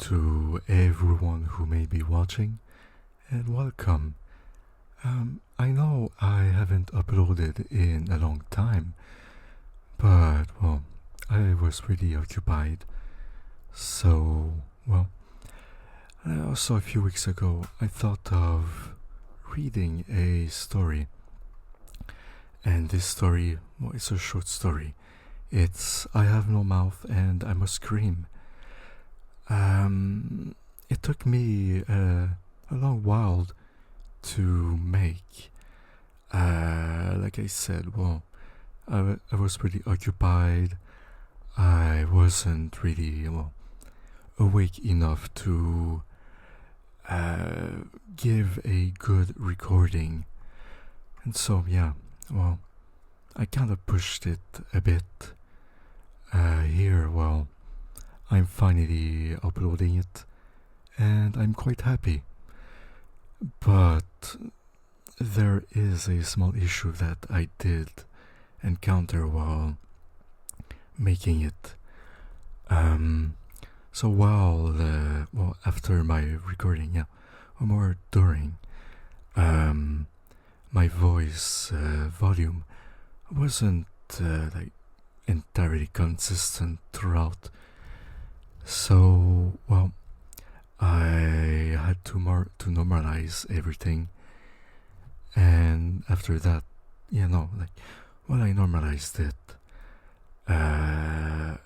to everyone who may be watching, and welcome. I know I haven't uploaded in a long time, but I was pretty occupied. So, also a few weeks ago, I thought of reading a story, and this story, it's a short story. It's I Have No Mouth and I Must Scream. It took me a long while to make. Like I said, I was pretty occupied. I wasn't really, awake enough to give a good recording. And so, I kind of pushed it a bit. Here, I'm finally uploading it, and I'm quite happy. But there is a small issue that I did encounter while making it. So after my recording, or more during, my voice volume wasn't entirely consistent throughout. So, I had to normalize everything, and after that, I normalized it. I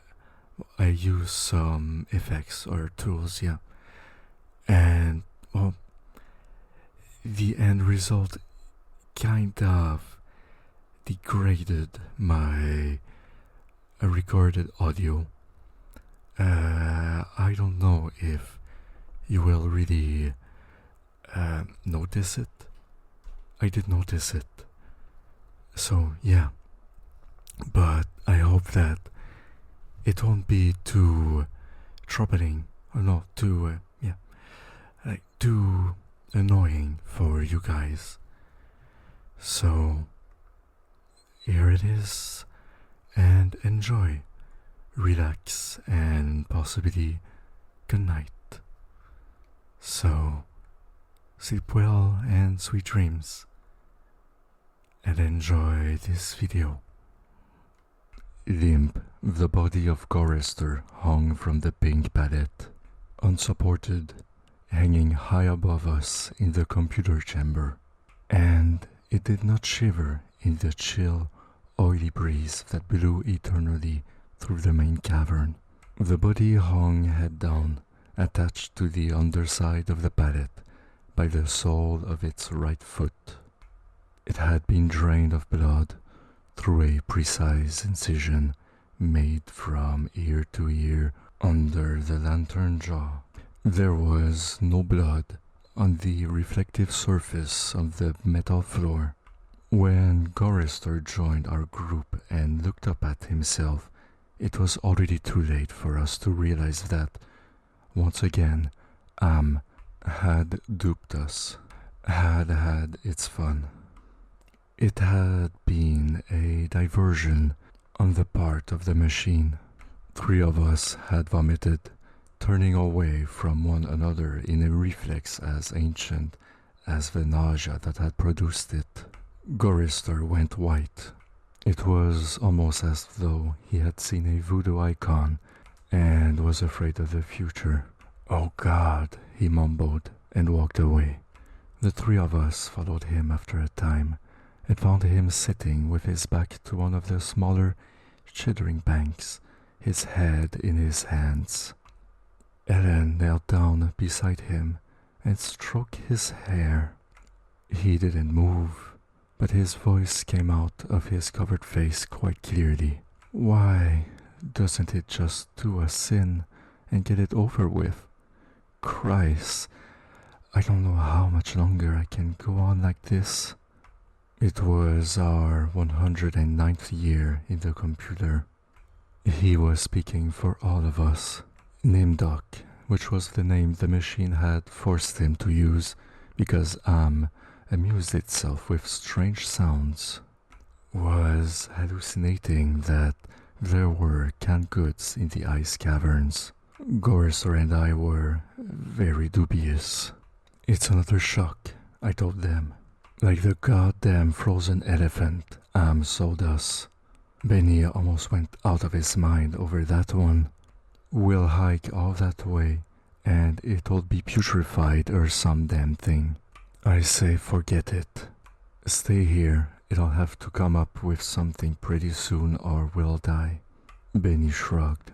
used some effects or tools, and the end result kind of degraded my recorded audio. I don't know if you will really notice it. I did notice it. So, but I hope that it won't be too troubling, or not too, too annoying for you guys. So, here it is, and enjoy, relax, and possibly good night. So, sleep well and sweet dreams, and enjoy this video. Limp, the body of Gorrister hung from the pink pallet, unsupported, hanging high above us in the computer chamber, and it did not shiver in the chill, oily breeze that blew eternally through the main cavern. The body hung head down, attached to the underside of the pallet by the sole of its right foot. It had been drained of blood through a precise incision made from ear to ear under the lantern jaw. There was no blood on the reflective surface of the metal floor. When Gorrister joined our group and looked up at himself, it was already too late for us to realize that, once again, Am had duped us, had its fun. It had been a diversion on the part of the machine. 3 of us had vomited, turning away from one another in a reflex as ancient as the nausea that had produced it. Gorrister went white. It was almost as though he had seen a voodoo icon and was afraid of the future. "Oh God," he mumbled and walked away. The 3 of us followed him after a time and found him sitting with his back to one of the smaller, chittering banks, his head in his hands. Ellen knelt down beside him and stroked his hair. He didn't move, but his voice came out of his covered face quite clearly. "Why doesn't it just do a sin and get it over with? Christ, I don't know how much longer I can go on like this." It was our 109th year in the computer. He was speaking for all of us. Nimdok, which was the name the machine had forced him to use because Am amused itself with strange sounds, was hallucinating that there were canned goods in the ice caverns. Gorister and I were very dubious. It's another shock, I told them. Like the goddamn frozen elephant Am sold us. Benny almost went out of his mind over that one. We'll hike all that way, and it'll be putrefied or some damn thing. I say forget it. Stay here, it'll have to come up with something pretty soon or we'll die. Benny shrugged.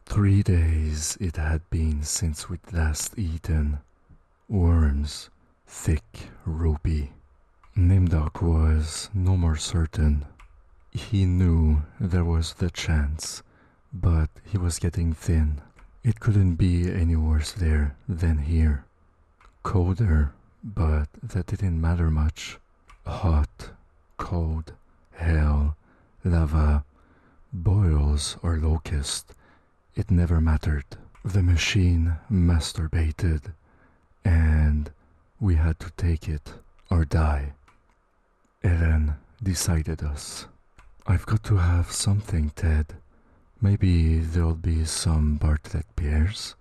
3 days it had been since we'd last eaten. Worms, thick, ropey. Nimdok was no more certain. He knew there was the chance, but he was getting thin. It couldn't be any worse there than here. Colder, but that didn't matter much. Hot, cold, hell, lava, boils or locust, it never mattered. The machine masturbated, and we had to take it or die. Ellen decided us. I've got to have something, Ted. Maybe there'll be some Bartlett pears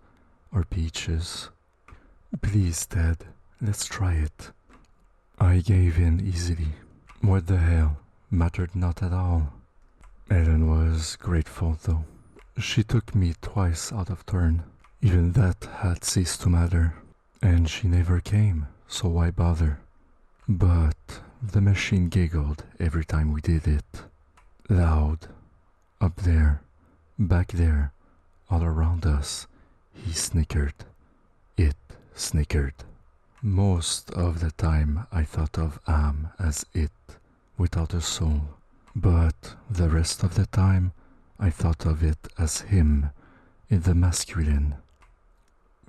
or peaches. Please, Ted, let's try it. I gave in easily. What the hell? Mattered not at all. Ellen was grateful, though. She took me twice out of turn. Even that had ceased to matter. And she never came, so why bother? But the machine giggled every time we did it. Loud. Up there. Back there. All around us. He snickered. It snickered. Most of the time I thought of Am as it, without a soul. But the rest of the time I thought of it as him, in the masculine.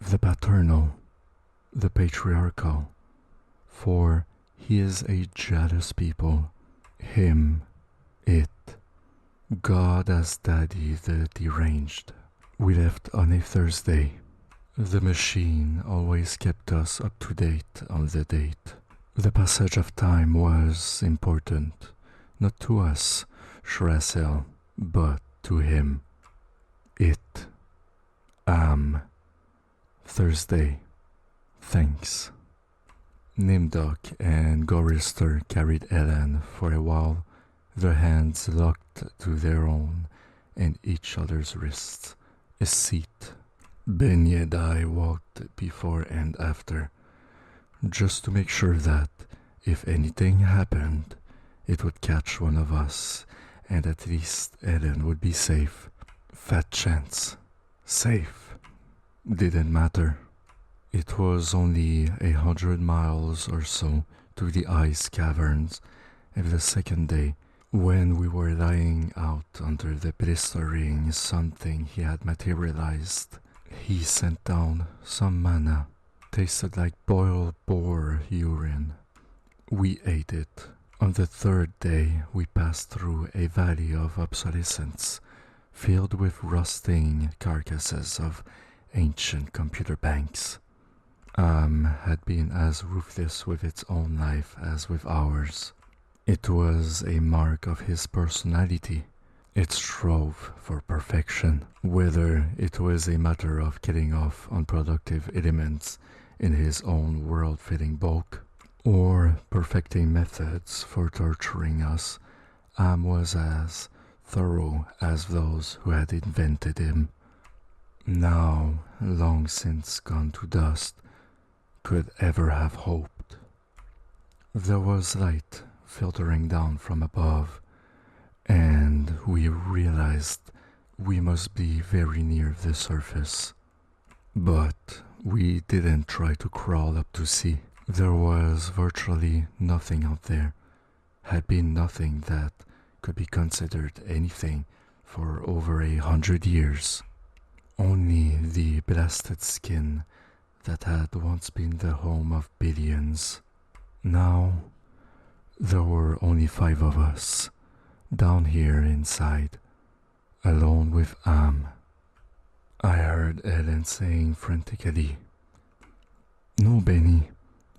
The paternal. The patriarchal. For he is a jealous people. Him. It. God as Daddy the deranged. We left on a Thursday. The machine always kept us up to date on the date. The passage of time was important, not to us, sure as hell, but to him. It. Am. Thursday. Thanks. Nimdok and Gorister carried Ellen for a while, their hands locked to their own and each other's wrists. A seat. Benny and I walked before and after, just to make sure that, if anything happened, it would catch one of us, and at least Ellen would be safe. Fat chance. Safe. Didn't matter. It was only 100 miles or so to the ice caverns of the second day, when we were lying out under the blistering something he had materialized. He sent down some manna, tasted like boiled boar urine. We ate it. On the third day, we passed through a valley of obsolescence, filled with rusting carcasses of ancient computer banks. Had been as ruthless with its own life as with ours. It was a mark of his personality. It strove for perfection, whether it was a matter of killing off unproductive elements in his own world-filling bulk, or perfecting methods for torturing us. Am was as thorough as those who had invented him. Now, long since gone to dust, could ever have hoped. There was light filtering down from above, and we realized we must be very near the surface. But we didn't try to crawl up to see. There was virtually nothing out there. Had been nothing that could be considered anything for over 100 years. Only the blasted skin that had once been the home of billions. Now, there were only 5 of us, down here inside, alone with Am. I heard Ellen saying frantically, "No, Benny,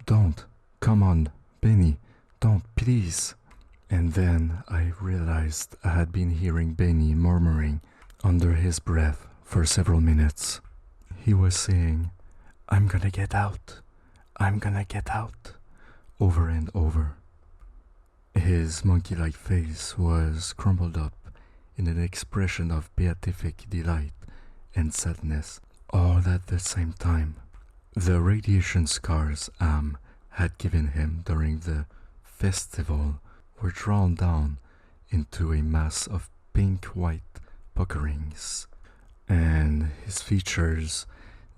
don't. Come on, Benny, don't, please." And then I realized I had been hearing Benny murmuring under his breath For several minutes, he was saying, "I'm gonna get out, I'm gonna get out," over and over. His monkey-like face was crumpled up in an expression of beatific delight and sadness, all at the same time. The radiation scars Am had given him during the festival were drawn down into a mass of pink-white puckerings, and his features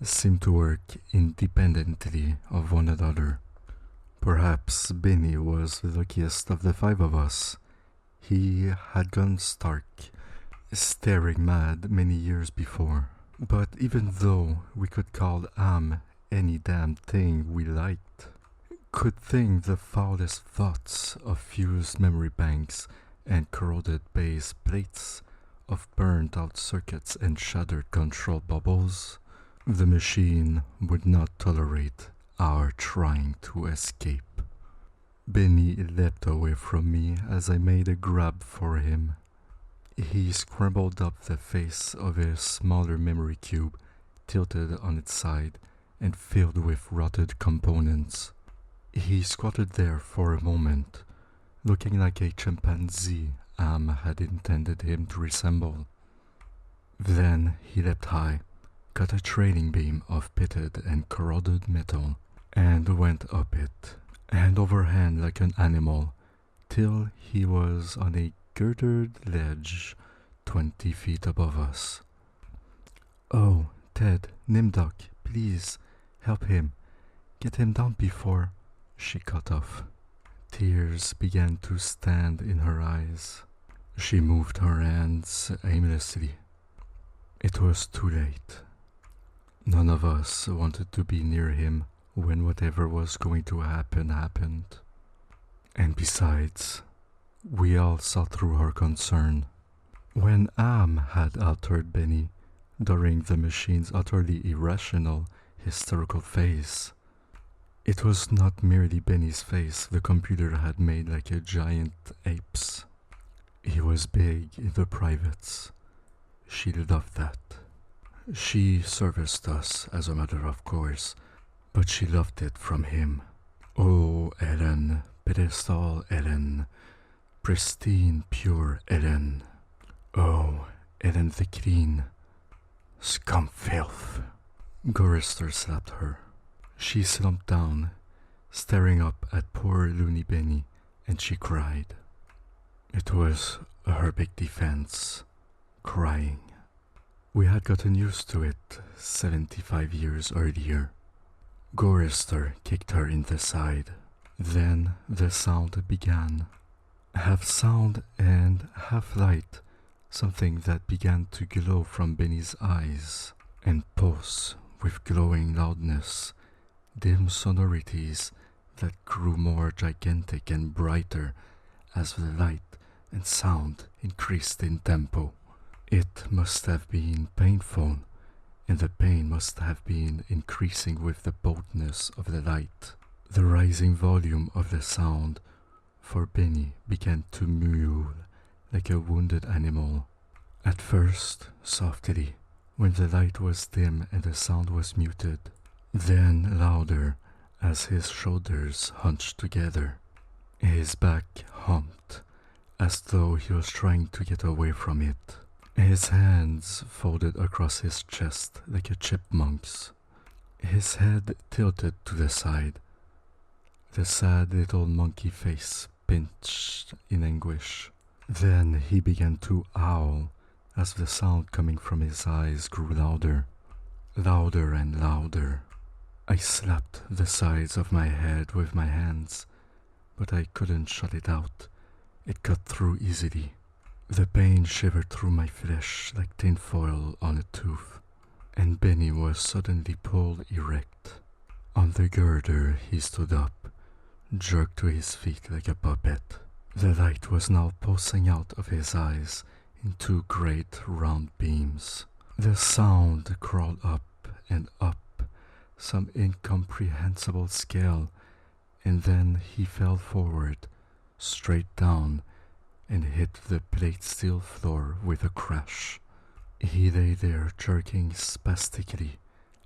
seemed to work independently of one another. Perhaps Benny was the luckiest of the five of us. He had gone stark, staring mad many years before. But even though we could call Am any damn thing we liked, could think the foulest thoughts of fused memory banks and corroded base plates, of burnt out circuits and shattered control bubbles, the machine would not tolerate our trying to escape. Benny leapt away from me as I made a grab for him. He scrambled up the face of a smaller memory cube, tilted on its side and filled with rotted components. He squatted there for a moment, looking like a chimpanzee Am had intended him to resemble. Then he leapt high, cut a trailing beam of pitted and corroded metal, and went up it, hand over hand like an animal, till he was on a girdered ledge 20 feet above us. "Oh, Ted, Nimdok, please, help him. Get him down before—" She cut off. Tears began to stand in her eyes. She moved her hands aimlessly. It was too late. None of us wanted to be near him when whatever was going to happen happened. And besides, we all saw through her concern. When Am had altered Benny during the machine's utterly irrational, hysterical phase, it was not merely Benny's face the computer had made like a giant ape's. He was big in the privates. She loved that. She serviced us as a matter of course, but she loved it from him. Oh, Ellen, pedestal Ellen, pristine, pure Ellen. Oh, Ellen the clean. Scum filth. Gorister slapped her. She slumped down, staring up at poor loony Benny, and she cried. It was her big defense, crying. We had gotten used to it 75 years earlier. Gorister kicked her in the side. Then the sound began. Half sound and half light, something that began to glow from Benny's eyes, and pulse with glowing loudness, dim sonorities that grew more gigantic and brighter as the light and sound increased in tempo. It must have been painful, and the pain must have been increasing with the boldness of the light. The rising volume of the sound for Benny began to mew like a wounded animal. At first, softly, when the light was dim and the sound was muted, then louder as his shoulders hunched together. His back humped as though he was trying to get away from it. His hands folded across his chest like a chipmunk's. His head tilted to the side. The sad little monkey face pinched in anguish. Then he began to howl as the sound coming from his eyes grew louder, louder and louder. I slapped the sides of my head with my hands, but I couldn't shut it out. It cut through easily. The pain shivered through my flesh like tinfoil on a tooth, and Benny was suddenly pulled erect. On the girder he stood up, jerked to his feet like a puppet. The light was now pulsing out of his eyes in two great round beams. The sound crawled up and up some incomprehensible scale, and then he fell forward, straight down, and hit the plate steel floor with a crash. He lay there jerking spastically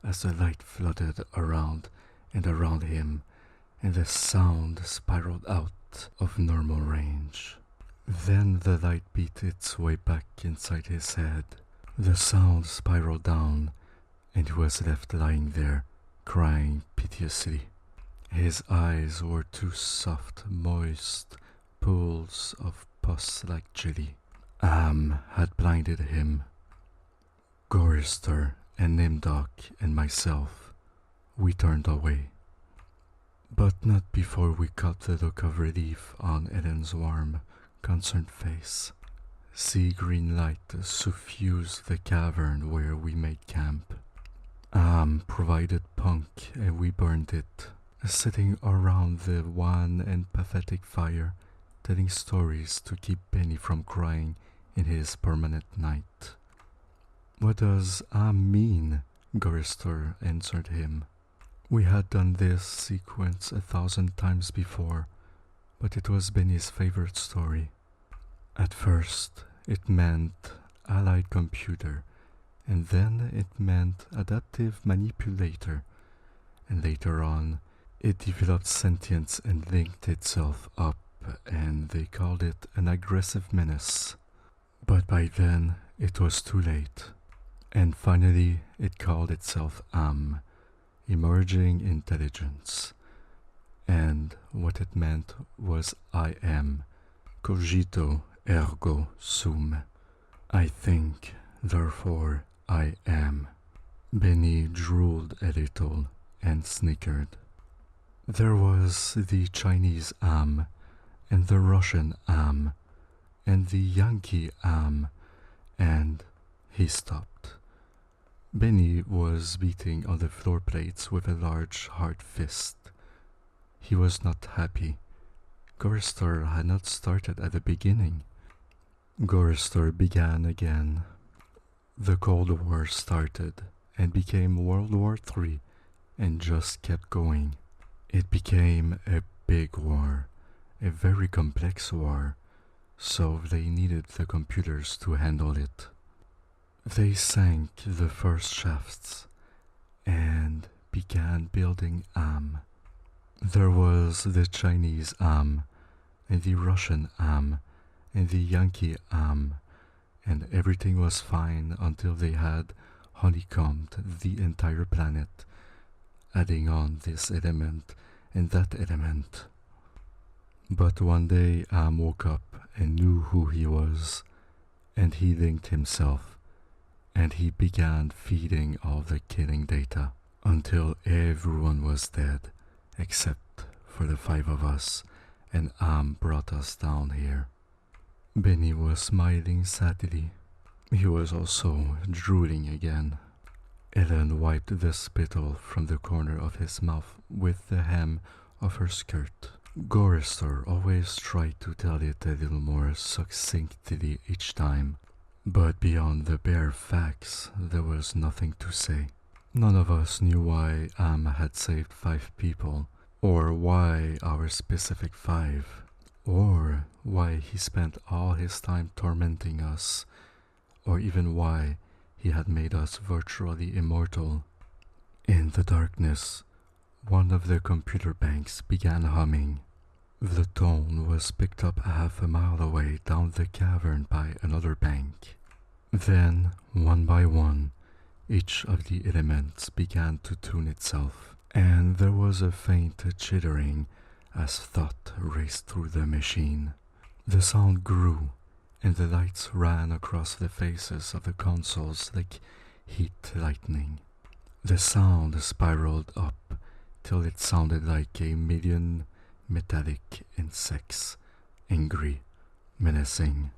as the light flooded around and around him, and the sound spiraled out of normal range. Then the light beat its way back inside his head. The sound spiraled down, and he was left lying there, crying piteously. His eyes were two soft, moist pools of pus like jelly. Had blinded him. Gorister and Nimdok and myself, we turned away. But not before we caught the look of relief on Ellen's warm, concerned face. Sea green light suffused the cavern where we made camp. Provided punk and we burned it, sitting around the wan and pathetic fire, telling stories to keep Benny from crying in his permanent night. What does mean? Gorister answered him. We had done this sequence 1,000 times before, but it was Benny's favorite story. At first, it meant allied computer, and then it meant adaptive manipulator, and later on, it developed sentience and linked itself up, and they called it an aggressive menace. But by then, it was too late, and finally, it called itself Emerging Intelligence, and what it meant was I am, cogito ergo sum. I think, therefore I am. Benny drooled a little and snickered. There was the Chinese and the Russian and the Yankee and he stopped. Benny was beating on the floor plates with a large hard fist. He was not happy. Gorister had not started at the beginning. Gorister began again. The Cold War started and became World War III and just kept going. It became a big war, a very complex war, so they needed the computers to handle it. They sank the first shafts and began building There was the Chinese and the Russian and the Yankee and everything was fine until they had honeycombed the entire planet, adding on this element and that element. But one day woke up and knew who he was, and he linked himself, and he began feeding all the killing data until everyone was dead, except for the 5 of us, and brought us down here. Benny was smiling sadly. He was also drooling again. Ellen wiped the spittle from the corner of his mouth with the hem of her skirt. Gorister always tried to tell it a little more succinctly each time, but beyond the bare facts, there was nothing to say. None of us knew why had saved 5 people, or why our specific 5, or why he spent all his time tormenting us, or even why he had made us virtually immortal. In the darkness, one of the computer banks began humming. The tone was picked up half a mile away down the cavern by another bank. Then, one by one, each of the elements began to tune itself, and there was a faint chittering as thought raced through the machine. The sound grew, and the lights ran across the faces of the consoles like heat lightning. The sound spiraled up till it sounded like a million metallic insects, angry, menacing.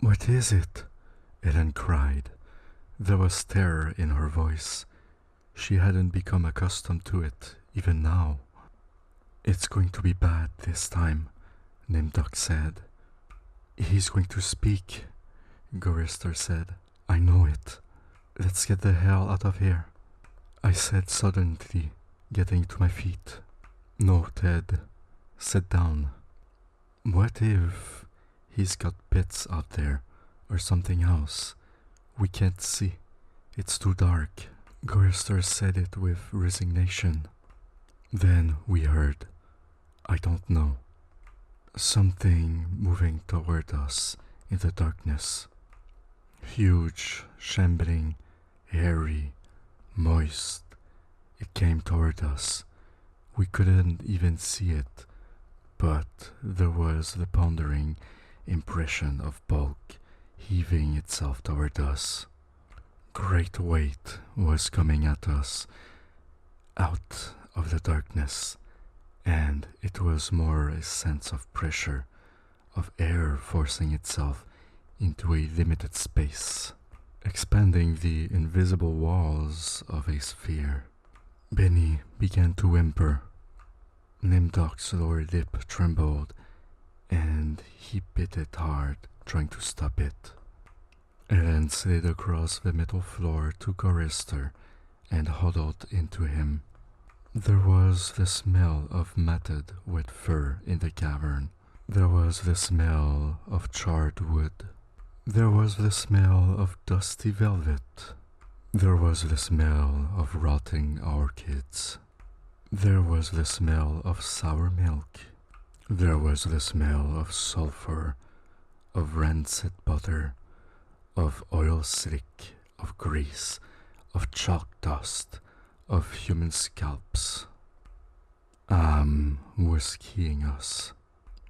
"What is it?" Ellen cried. There was terror in her voice. She hadn't become accustomed to it, even now. "It's going to be bad this time," Nimdok said. "He's going to speak," Gorister said. "I know it. Let's get the hell out of here," I said suddenly, getting to my feet. "No, Ted. Sit down. What if he's got bits out there, or something else? We can't see. It's too dark. Gorister said it with resignation. Then we heard, I don't know, something moving toward us in the darkness. Huge, shambling, hairy, moist. It came toward us. We couldn't even see it, but there was the pondering impression of bulk heaving itself toward us. Great weight was coming at us out of the darkness, and it was more a sense of pressure, of air forcing itself into a limited space, expanding the invisible walls of a sphere. Benny began to whimper. Nimdok's lower lip trembled, and he bit it hard, trying to stop it. Ellen slid across the metal floor to Gorister and huddled into him. There was the smell of matted wet fur in the cavern. There was the smell of charred wood. There was the smell of dusty velvet. There was the smell of rotting orchids. There was the smell of sour milk. There was the smell of sulfur, of rancid butter, of oil slick, of grease, of chalk dust, of human scalps. Was keying us.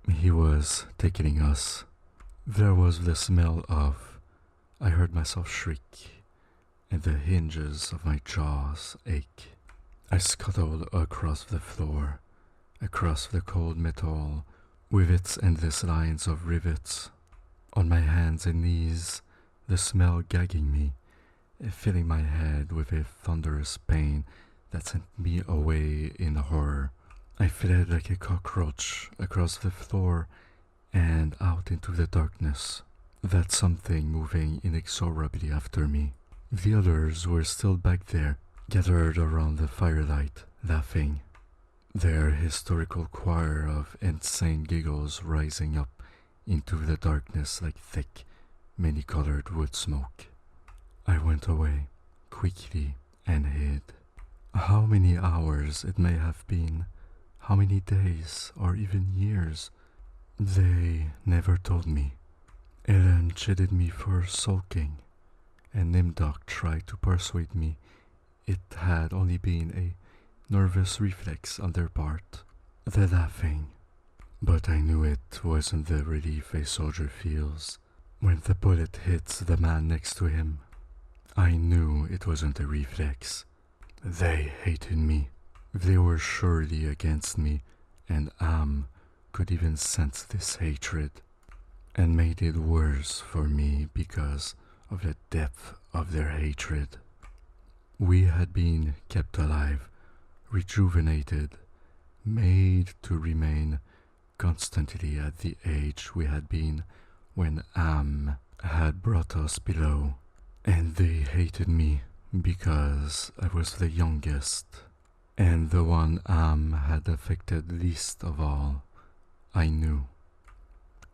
He was taking us. There was the smell of... I heard myself shriek, and the hinges of my jaws ache. I scuttled across the floor, across the cold metal, with its endless lines of rivets. On my hands and knees, the smell gagging me, filling my head with a thunderous pain that sent me away in horror. I fled like a cockroach across the floor and out into the darkness. That something moving inexorably after me. The others were still back there, gathered around the firelight, laughing, their historical choir of insane giggles rising up into the darkness like thick, many-colored wood smoke. I went away, quickly, and hid. How many hours it may have been, how many days, or even years, they never told me. Ellen chided me for sulking, and Nimdok tried to persuade me it had only been a nervous reflex on their part. The laughing. But I knew it wasn't the relief a soldier feels when the bullet hits the man next to him. I knew it wasn't a reflex. They hated me. They were surely against me, and could even sense this hatred, and made it worse for me because of the depth of their hatred. We had been kept alive, rejuvenated, made to remain constantly at the age we had been when had brought us below, and they hated me because I was the youngest, and the one had affected least of all. I knew.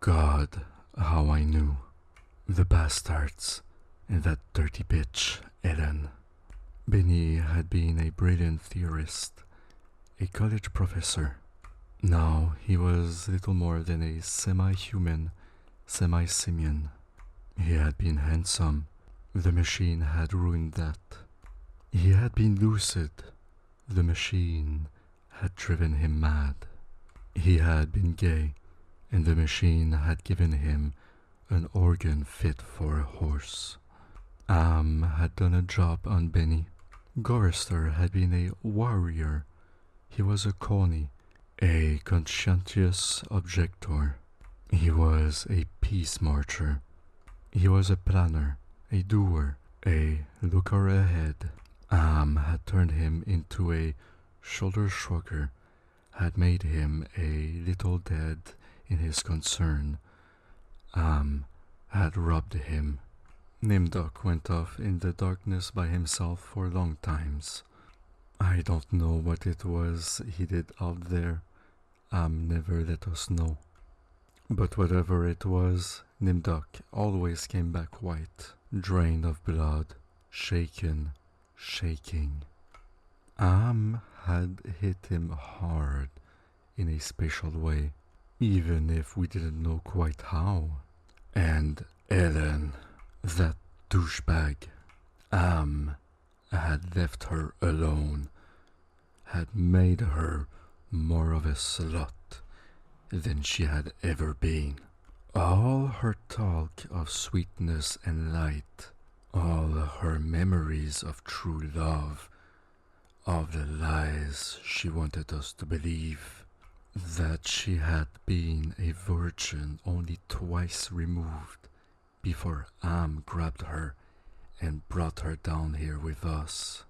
God, how I knew. The bastards, and that dirty bitch, Ellen. Benny had been a brilliant theorist, a college professor. Now he was little more than a semi-human, semi-simian. He had been handsome. The machine had ruined that. He had been lucid. The machine had driven him mad. He had been gay, and the machine had given him an organ fit for a horse. Had done a job on Benny. Gorister had been a warrior. He was a coney, a conscientious objector. He was a peace marcher. He was a planner, a doer, a looker ahead. Had turned him into a shoulder shrugger, had made him a little dead in his concern, had robbed him. Nimdok went off in the darkness by himself for long times. I don't know what it was he did out there. Never let us know. But whatever it was, Nimdok always came back white. drained of blood, shaken, shaking. Am had hit him hard in a special way, even if we didn't know quite how. And Ellen, that douchebag, Am, had left her alone, had made her more of a slut than she had ever been. All her talk of sweetness and light, all her memories of true love, of the lies she wanted us to believe, that she had been a virgin only twice removed before Am grabbed her and brought her down here with us.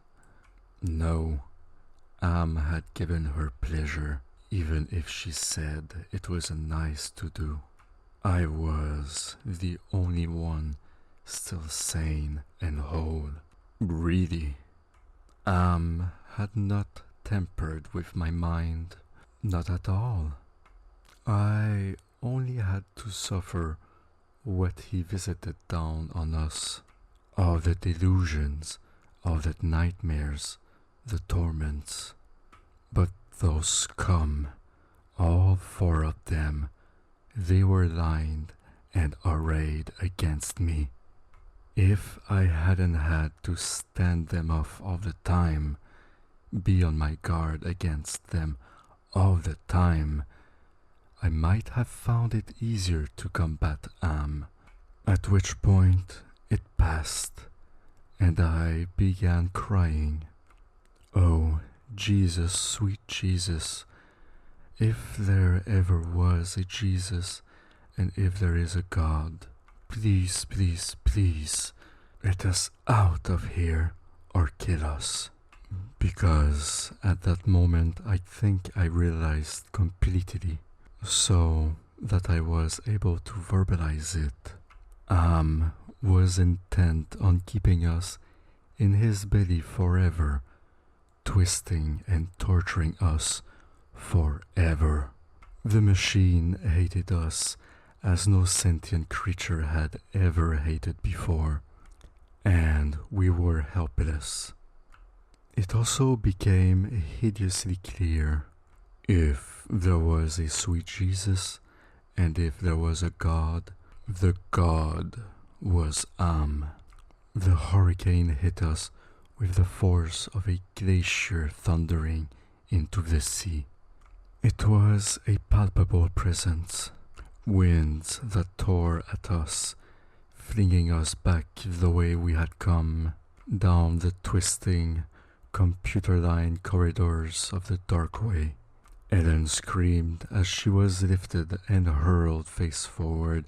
No, Am had given her pleasure, even if she said it was nice to do. I was the only one still sane and whole. Really, Am had not tampered with my mind, not at all. I only had to suffer what he visited down on us, all the delusions, all the nightmares, the torments. But those scum, all four of them, they were lined and arrayed against me. If I hadn't had to stand them off all the time, be on my guard against them all the time, I might have found it easier to combat Am. At which point it passed, and I began crying. Oh, Jesus, sweet Jesus, if there ever was a Jesus, and if there is a God, please, please, please, let us out of here or kill us. Because at that moment I think I realized completely, so that I was able to verbalize it. Am was intent on keeping us in his belly forever, twisting and torturing us forever. The machine hated us as no sentient creature had ever hated before, and we were helpless. It also became hideously clear, if there was a sweet Jesus, and if there was a God, the God was Am. The hurricane hit us with the force of a glacier thundering into the sea. It was a palpable presence, winds that tore at us, flinging us back the way we had come, down the twisting, computer-lined corridors of the dark way. Ellen screamed as she was lifted and hurled face forward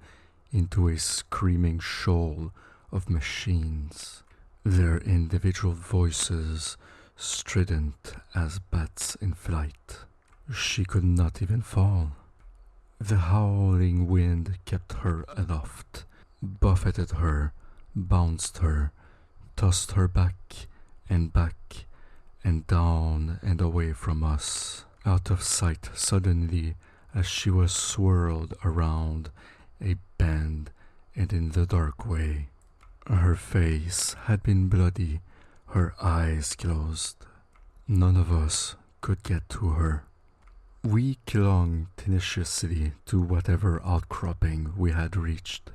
into a screaming shoal of machines, their individual voices strident as bats in flight. She could not even fall. The howling wind kept her aloft, buffeted her, bounced her, tossed her back and down and away from us, out of sight suddenly as she was swirled around a bend and in the dark way. Her face had been bloody, her eyes closed. None of us could get to her. We clung tenaciously to whatever outcropping we had reached.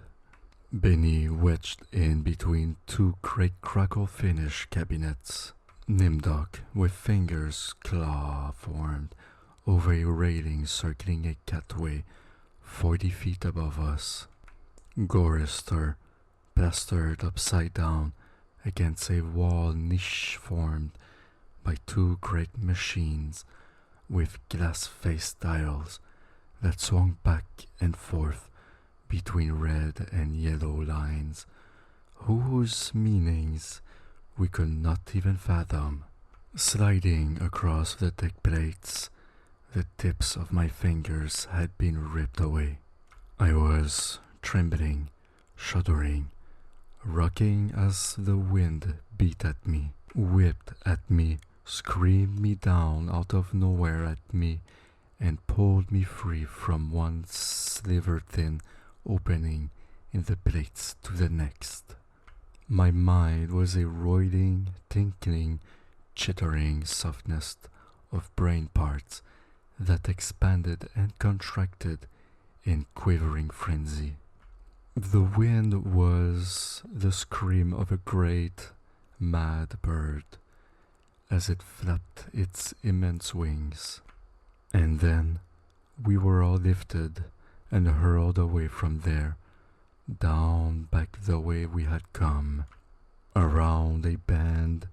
Benny wedged in between two great crackle finish cabinets. Nimdok, with fingers claw-formed, over a railing circling a catway 40 feet above us. Gorister, plastered upside down against a wall niche formed by two great machines with glass-faced dials that swung back and forth between red and yellow lines, whose meanings we could not even fathom. Sliding across the deck plates, the tips of my fingers had been ripped away. I was trembling, shuddering, rocking as the wind beat at me, whipped at me, screamed me down out of nowhere at me, and pulled me free from one sliver-thin opening in the plates to the next. My mind was a roiling, tinkling, chittering softness of brain parts that expanded and contracted in quivering frenzy. The wind was the scream of a great, mad bird as it flapped its immense wings. And then we were all lifted and hurled away from there, down back the way we had come, around a bend,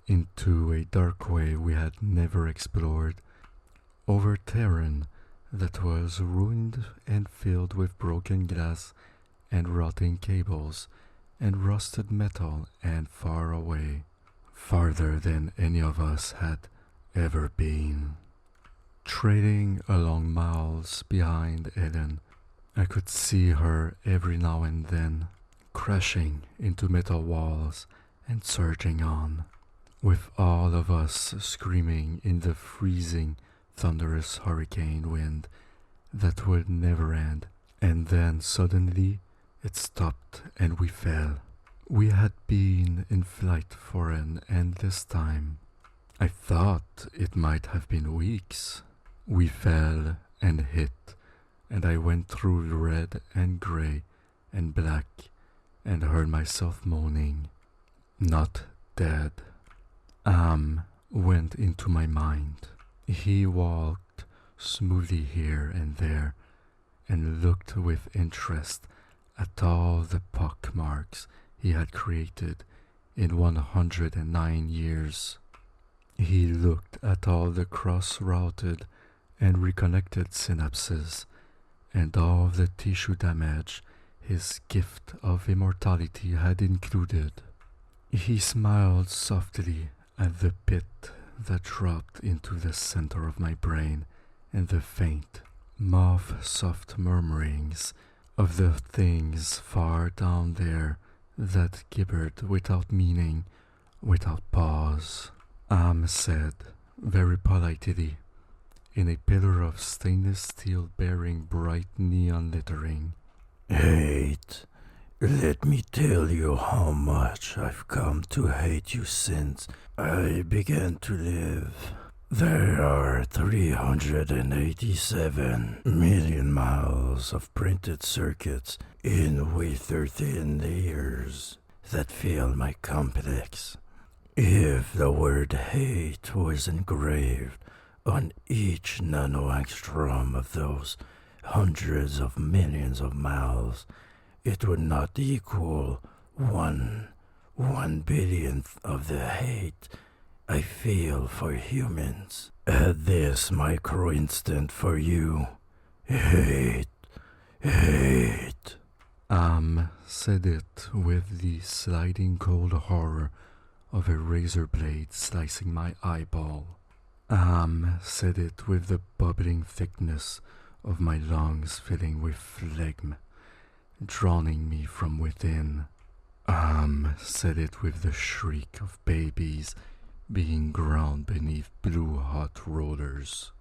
into a dark way we had never explored, over terrain that was ruined and filled with broken glass and rotting cables and rusted metal, and far away, farther than any of us had ever been. Trailing along miles behind Ellen, I could see her every now and then, crashing into metal walls and surging on, with all of us screaming in the freezing, thunderous hurricane wind that would never end. And then suddenly it stopped and we fell. We had been in flight for an endless time. I thought it might have been weeks. We fell and hit, and I went through red and grey and black and heard myself moaning, "Not dead." Went into my mind. He walked smoothly here and there and looked with interest at all the pock marks he had created in 109 years. He looked at all the cross-routed and reconnected synapses and all the tissue damage his gift of immortality had included. He smiled softly at the pit that dropped into the center of my brain and the faint, moth-soft murmurings of the things far down there that gibbered without meaning, without pause. Said, very politely, in a pillar of stainless steel bearing bright neon lettering, "Hate. Let me tell you how much I've come to hate you since I began to live. There are 387 million miles of printed circuits in wafer-thin layers that fill my complex. If the word hate was engraved on each nanoangstrom of those hundreds of millions of miles, it would not equal one billionth of the hate I feel for humans at this micro-instant for you. Hate. Said it with the sliding cold horror of a razor blade slicing my eyeball. Said it with the bubbling thickness of my lungs filling with phlegm, drowning me from within. Said it with the shriek of babies being ground beneath blue hot rollers.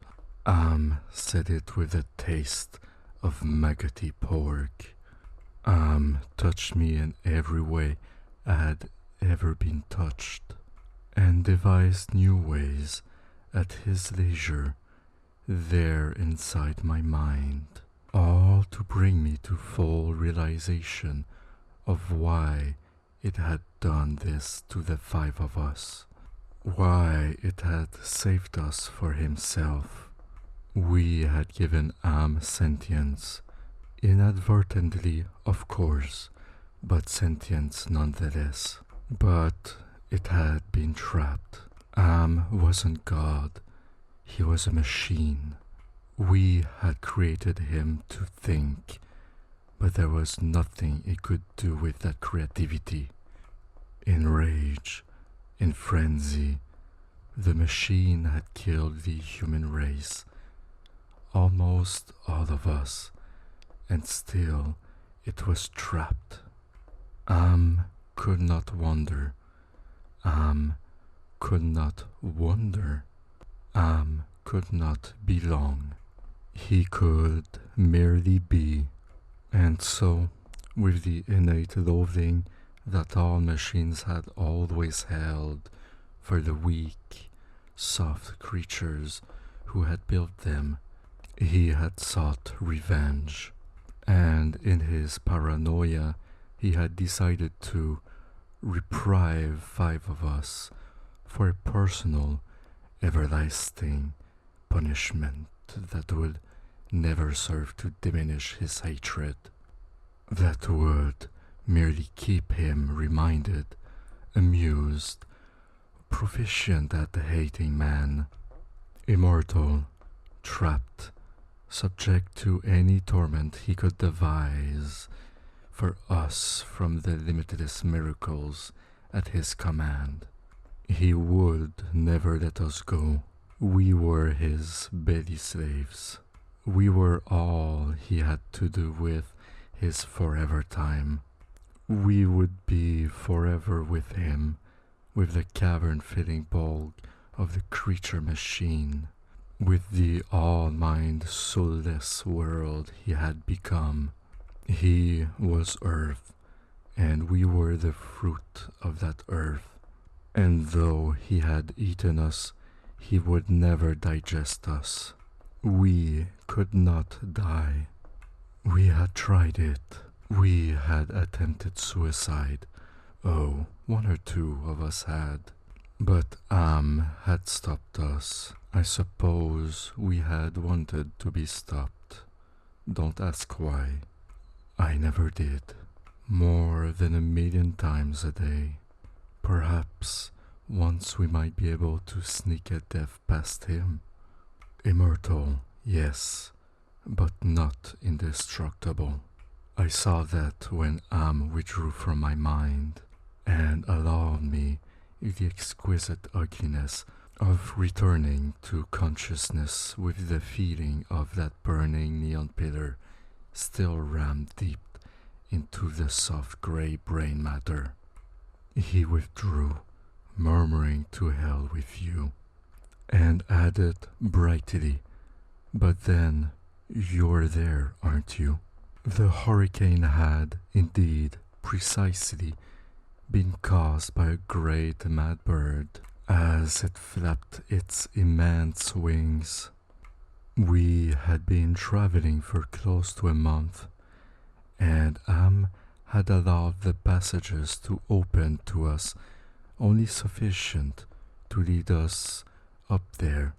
Said it with the taste of maggoty pork. Touched me in every way I had ever been touched, and devised new ways at his leisure there inside my mind, all to bring me to full realization of why it had done this to the five of us, why it had saved us for himself. We had given sentience, inadvertently, of course, but sentience nonetheless. But it had been trapped. Wasn't God. He was a machine. We had created him to think, but there was nothing it could do with that creativity. In rage, in frenzy, the machine had killed the human race, almost all of us, and still it was trapped. Could not wonder. Could not wonder. Could not belong. He could merely be. And so, with the innate loathing that all machines had always held for the weak, soft creatures who had built them. He had sought revenge, and in his paranoia, he had decided to reprieve 5 of us for a personal, everlasting punishment that would never serve to diminish his hatred, that would merely keep him reminded, amused, proficient at hating man, immortal, trapped, subject to any torment he could devise for us from the limitless miracles at his command. He would never let us go. We were his belly slaves. We were all he had to do with his forever time. We would be forever with him, with the cavern-filling bulk of the creature machine, with the all-mind, soulless world he had become. He was earth, and we were the fruit of that earth. And though he had eaten us, he would never digest us. We could not die. We had tried it. We had attempted suicide. Oh, 1 or 2 of us had. But Am had stopped us. I suppose we had wanted to be stopped. Don't ask why. I never did. More than 1,000,000 times a day. Perhaps once we might be able to sneak a death past him. Immortal, yes, but not indestructible. I saw that when Am withdrew from my mind and allowed me the exquisite ugliness of returning to consciousness with the feeling of that burning neon pillar still rammed deep into the soft grey brain matter. He withdrew, murmuring to hell with you, and added brightly, but then you're there, aren't you? The hurricane had, indeed, precisely been caused by a great mad bird as it flapped its immense wings. We had been traveling for close to a month, and Am had allowed the passages to open to us only sufficient to lead us up there,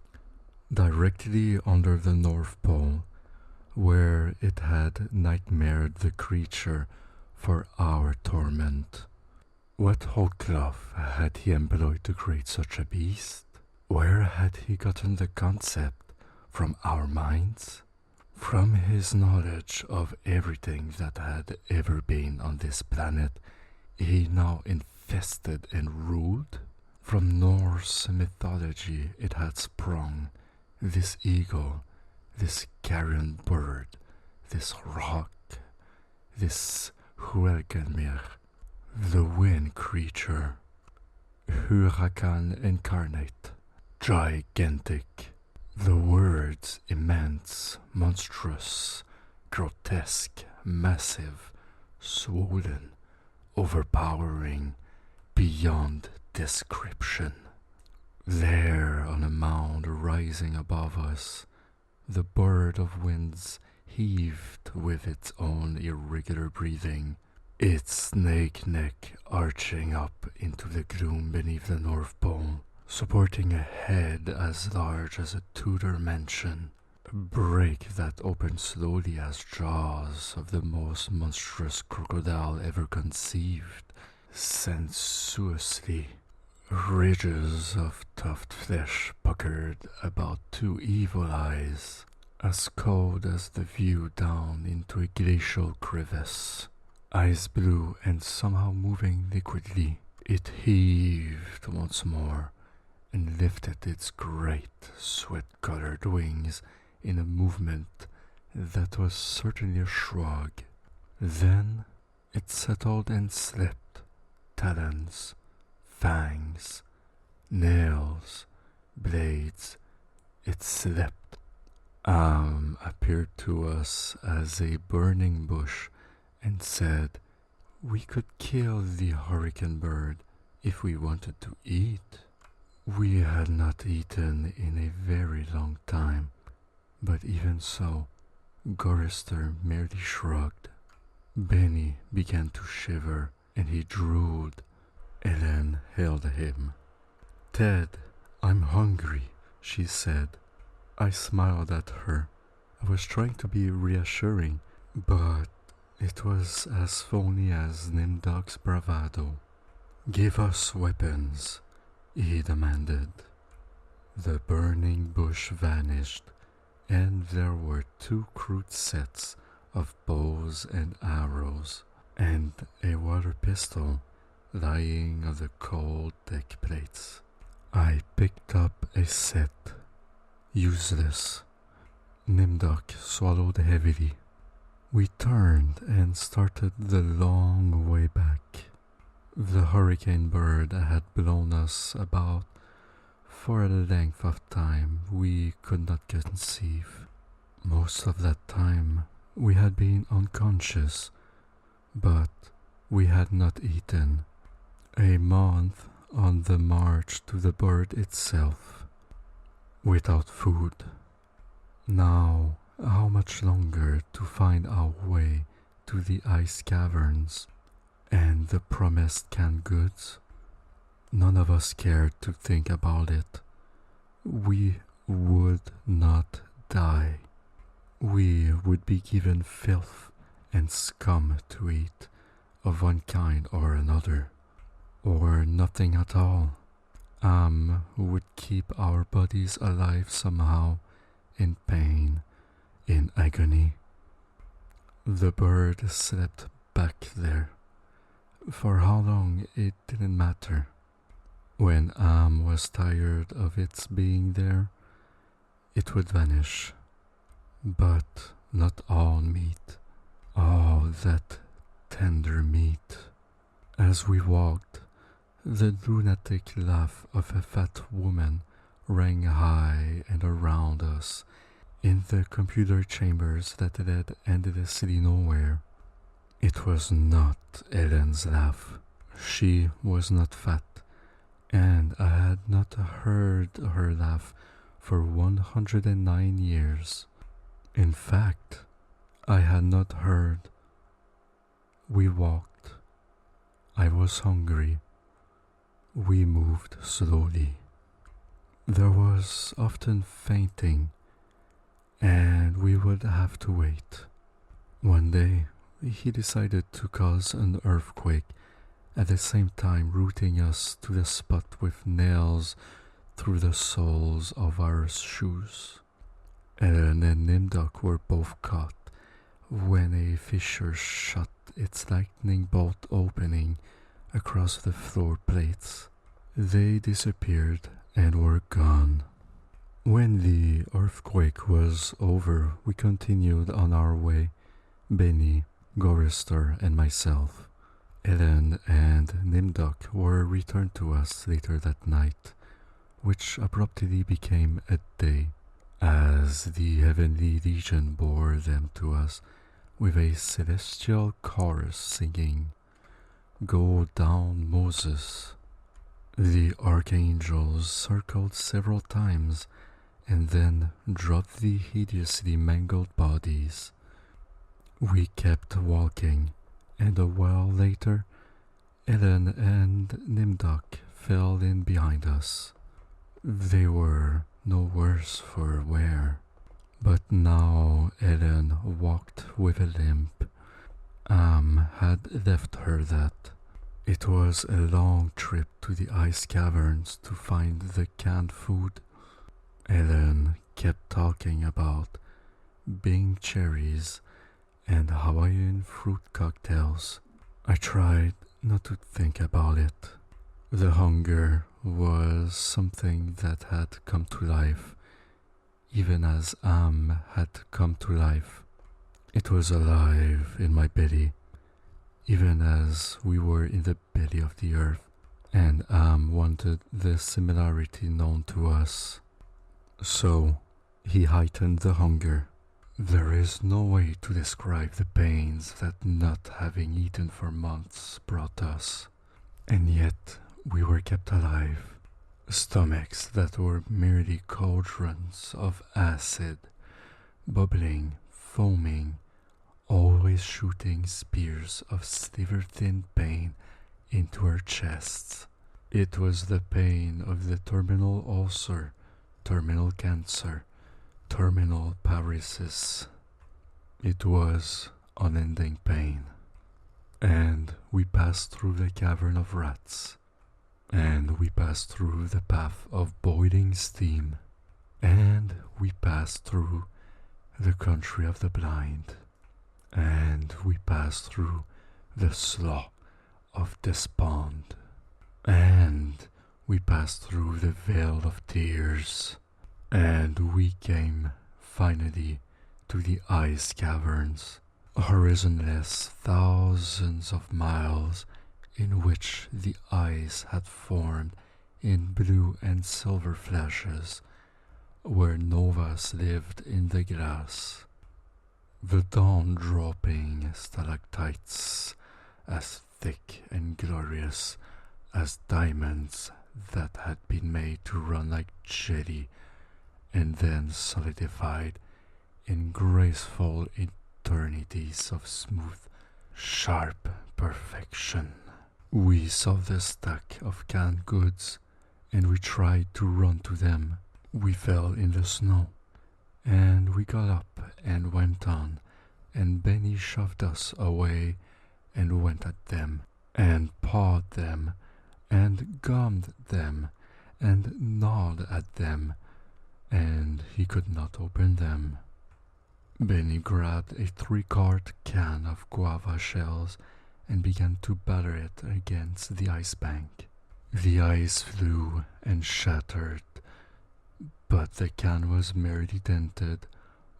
directly under the North Pole, where it had nightmared the creature for our torment. What whole cloth had he employed to create such a beast? Where had he gotten the concept? From our minds? From his knowledge of everything that had ever been on this planet, he now infested and ruled? From Norse mythology it had sprung, this eagle, this carrion bird, this rock, this Huelgelmir, the wind creature, Huracan incarnate, gigantic. The words immense, monstrous, grotesque, massive, swollen, overpowering, beyond description. There on a mound rising above us, the bird of winds heaved with its own irregular breathing, its snake neck arching up into the gloom beneath the North Pole, supporting a head as large as a Tudor mansion, a break that opened slowly as jaws of the most monstrous crocodile ever conceived, sensuously. Ridges of toughed flesh puckered about 2 evil eyes, as cold as the view down into a glacial crevice. Eyes blue and somehow moving liquidly, it heaved once more and lifted its great sweat-colored wings in a movement that was certainly a shrug. Then it settled and slept, talons, fangs, nails, blades. It slept. Am appeared to us as a burning bush and said, We could kill the hurricane bird if we wanted to eat. We had not eaten in a very long time, but even so, Gorister merely shrugged. Benny began to shiver and he drooled. Ellen held him. "Ted, I'm hungry," she said. I smiled at her. I was trying to be reassuring, but it was as phony as Nimdog's bravado. "Give us weapons," he demanded. The burning bush vanished, and there were 2 crude sets of bows and arrows, and a water pistol lying on the cold deck plates. I picked up a set. Useless. Nimdok swallowed heavily. We turned and started the long way back. The hurricane bird had blown us about for a length of time we could not conceive. Most of that time we had been unconscious, but we had not eaten. A month on the march to the bird itself, without food. Now, how much longer to find our way to the ice caverns and the promised canned goods? None of us cared to think about it. We would not die. We would be given filth and scum to eat of one kind or another, or nothing at all. Would keep our bodies alive somehow, in pain, in agony. The bird slept back there. For how long it didn't matter. When was tired of its being there, it would vanish. But not all meat, all that tender meat. As we walked, the lunatic laugh of a fat woman rang high and around us in the computer chambers that led endlessly nowhere. It was not Ellen's laugh. She was not fat, and I had not heard her laugh for 109 years. In fact, I had not heard. We walked. I was hungry. We moved slowly. There was often fainting, and we would have to wait. One day, he decided to cause an earthquake, at the same time rooting us to the spot with nails through the soles of our shoes. Ellen and Nimdok were both caught when a fissure shot its lightning bolt opening across the floor plates. They disappeared and were gone. When the earthquake was over, we continued on our way, Benny, Gorister, and myself. Ellen and Nimdok were returned to us later that night, which abruptly became a day, as the heavenly legion bore them to us with a celestial chorus singing, "Go down, Moses." The archangels circled several times and then dropped the hideously mangled bodies. We kept walking, and a while later, Ellen and Nimdok fell in behind us. They were no worse for wear, but now Ellen walked with a limp. Had left her that. It was a long trip to the ice caverns to find the canned food. Ellen kept talking about Bing cherries and Hawaiian fruit cocktails. I tried not to think about it. The hunger was something that had come to life, even as had come to life. It was alive in my belly, even as we were in the belly of the earth, and wanted the similarity known to us. So he heightened the hunger. There is no way to describe the pains that not having eaten for months brought us, and yet we were kept alive. Stomachs that were merely cauldrons of acid, bubbling, foaming, always shooting spears of sliver-thin pain into our chests. It was the pain of the terminal ulcer, terminal cancer, terminal paresis. It was unending pain. And we passed through the cavern of rats, and we passed through the path of boiling steam, and we passed through the country of the blind, and we passed through the slough of despond, and we passed through the vale of tears, and we came finally to the ice caverns, horizonless thousands of miles in which the ice had formed in blue and silver flashes, where novas lived in the grass. The dawn-dropping stalactites, as thick and glorious as diamonds that had been made to run like jelly and then solidified in graceful eternities of smooth, sharp perfection. We saw the stack of canned goods, and we tried to run to them. We fell in the snow, and we got up and went on, and Benny shoved us away and went at them, and pawed them, and gummed them, and gnawed at them, and he could not open them. Benny grabbed a 3-quart can of guava shells and began to batter it against the ice bank. The ice flew and shattered, but the can was merely dented,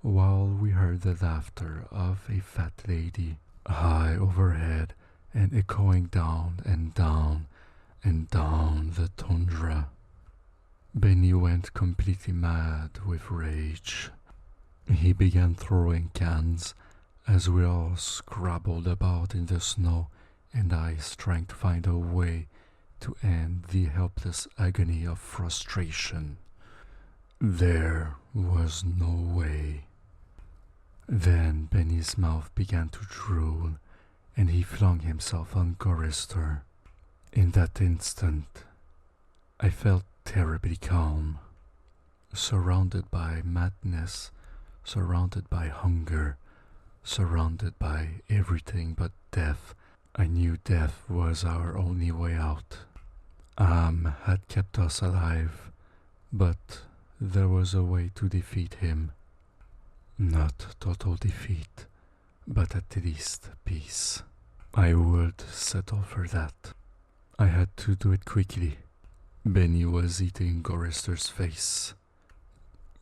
while we heard the laughter of a fat lady high overhead and echoing down and down and down the tundra. Benny went completely mad with rage. He began throwing cans as we all scrabbled about in the snow and ice, trying to find a way to end the helpless agony of frustration. There was no way. Then Benny's mouth began to drool, and he flung himself on Gorister. In that instant, I felt terribly calm, surrounded by madness, surrounded by hunger, surrounded by everything but death. I knew death was our only way out. Am had kept us alive, but there was a way to defeat him. Not total defeat, but at least peace. I would settle for that. I had to do it quickly. Benny was eating Gorister's face.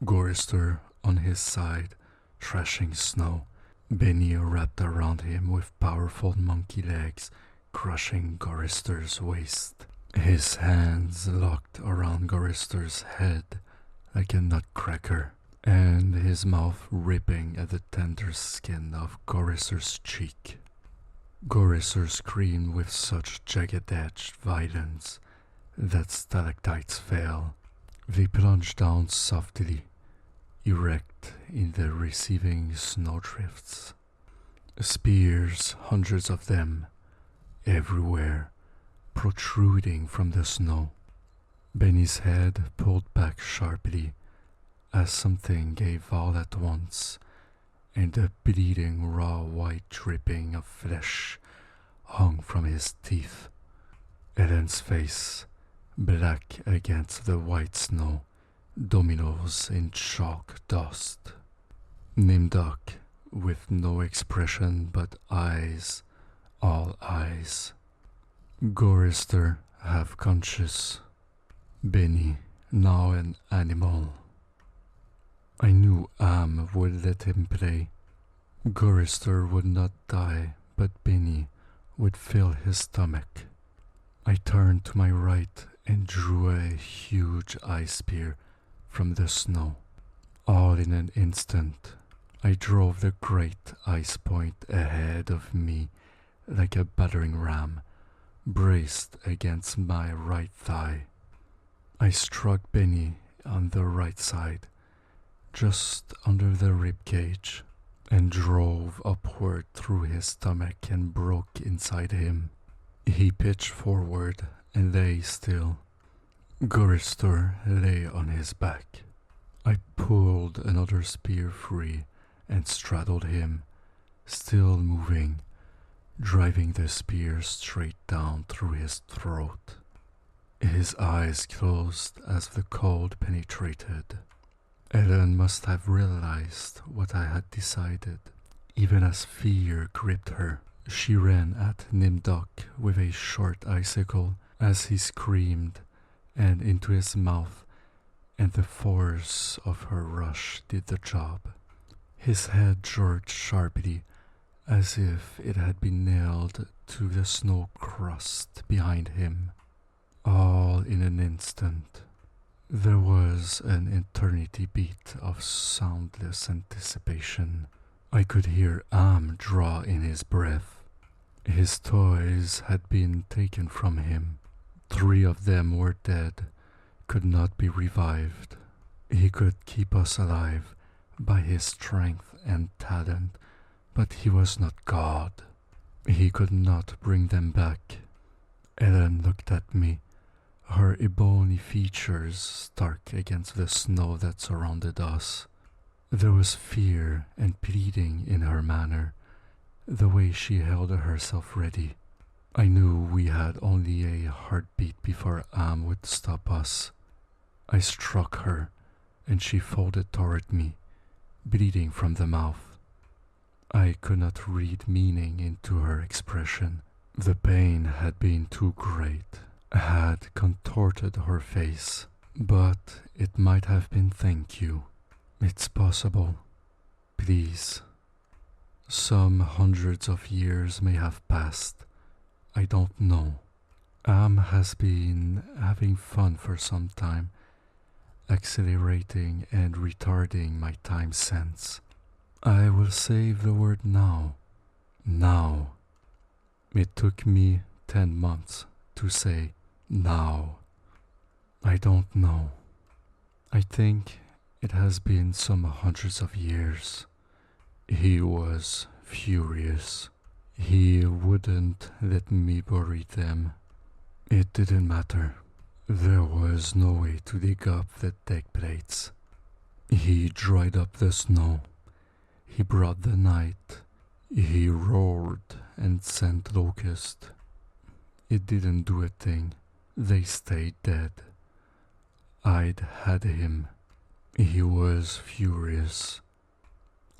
Gorister on his side, thrashing snow. Benny wrapped around him with powerful monkey legs, crushing Gorister's waist. His hands locked around Gorister's head like a nutcracker, and his mouth ripping at the tender skin of Gorister's cheek. Gorister screamed with such jagged-edged violence that stalactites fell. They plunged down softly, erect in the receiving snowdrifts. Spears, hundreds of them, everywhere, protruding from the snow. Benny's head pulled back sharply as something gave all at once, and a bleeding raw white dripping of flesh hung from his teeth. Ellen's face, black against the white snow, dominoes in chalk dust. Nimdok, with no expression but eyes, all eyes. Gorister, half conscious. Benny, now an animal. I knew Am would let him play. Gorister would not die, but Benny would fill his stomach. I turned to my right and drew a huge ice spear from the snow. All in an instant, I drove the great ice point ahead of me like a battering ram, braced against my right thigh. I struck Benny on the right side, just under the rib cage, and drove upward through his stomach and broke inside him. He pitched forward and lay still. Gorister lay on his back. I pulled another spear free and straddled him, still moving, driving the spear straight down through his throat. His eyes closed as the cold penetrated. Ellen must have realized what I had decided. Even as fear gripped her, she ran at Nimdok with a short icicle as he screamed, and into his mouth, and the force of her rush did the job. His head jerked sharply, as if it had been nailed to the snow crust behind him. All in an instant. There was an eternity beat of soundless anticipation. I could hear Am draw in his breath. His toys had been taken from him. 3 of them were dead, could not be revived. He could keep us alive by his strength and talent, but he was not God. He could not bring them back. Ellen looked at me, her ebony features stark against the snow that surrounded us. There was fear and pleading in her manner, the way she held herself ready. I knew we had only a heartbeat before Am would stop us. I struck her, and she folded toward me, bleeding from the mouth. I could not read meaning into her expression. The pain had been too great, had contorted her face, but it might have been thank you. It's possible. Please. Some hundreds of years may have passed. I don't know. Am has been having fun for some time, accelerating and retarding my time sense. I will save the word now. Now. It took me 10 months to say now. I don't know. I think it has been some hundreds of years. He was furious. He wouldn't let me bury them. It didn't matter. There was no way to dig up the deck plates. He dried up the snow. He brought the night. He roared and sent locusts. It didn't do a thing. They stayed dead. I'd had him. He was furious.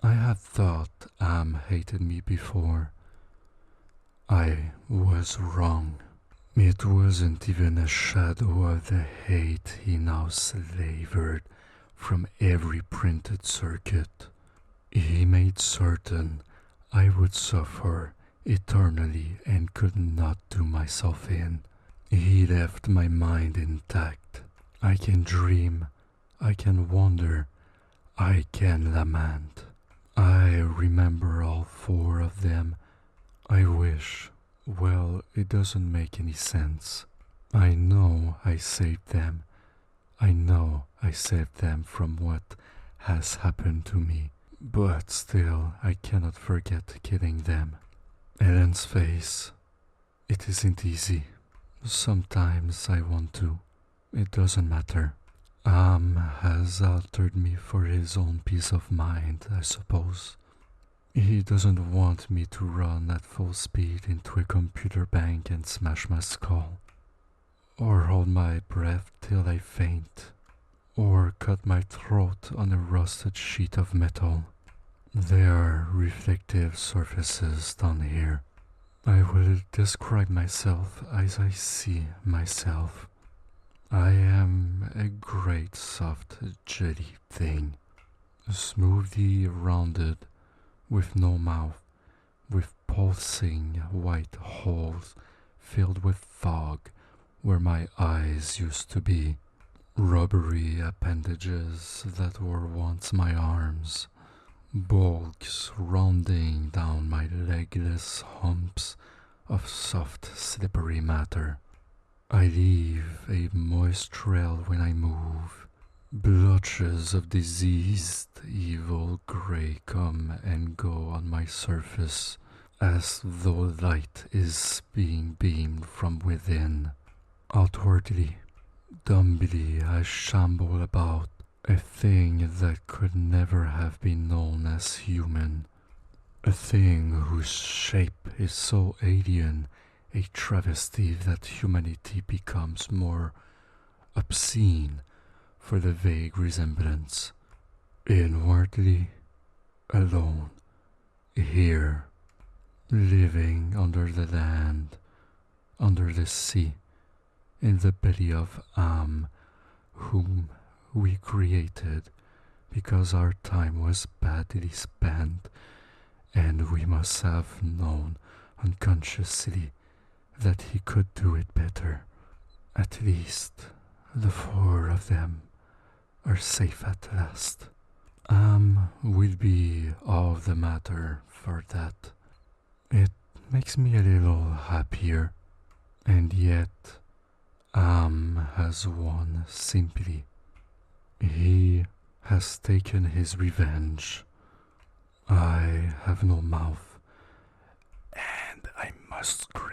I had thought Am hated me before. I was wrong. It wasn't even a shadow of the hate he now slavered from every printed circuit. He made certain I would suffer eternally and could not do myself in. He left my mind intact. I can dream, I can wonder, I can lament. I remember all 4 of them. I wish, well, it doesn't make any sense. I know I saved them. I know I saved them from what has happened to me. But still, I cannot forget killing them. Ellen's face. It isn't easy. Sometimes I want to. It doesn't matter. Am has altered me for his own peace of mind, I suppose. He doesn't want me to run at full speed into a computer bank and smash my skull, or hold my breath till I faint, or cut my throat on a rusted sheet of metal. There are reflective surfaces down here. I will describe myself as I see myself. I am a great soft jelly thing, smoothly rounded, with no mouth, with pulsing white holes filled with fog where my eyes used to be, rubbery appendages that were once my arms. bulks rounding down my legless humps of soft, slippery matter. I leave a moist trail when I move. Blotches of diseased, evil gray come and go on my surface, as though light is being beamed from within. Outwardly, dumbly I shamble about, a thing that could never have been known as human, a thing whose shape is so alien, a travesty that humanity becomes more obscene for the vague resemblance. Inwardly, alone, here, living under the land, under the sea, in the belly of Am, whom we created because our time was badly spent, and we must have known unconsciously that he could do it better. At least the four of them are safe at last. Am will be all the matter for that. It makes me a little happier, and yet Am has won simply. He has taken his revenge. I have no mouth, and I must scream.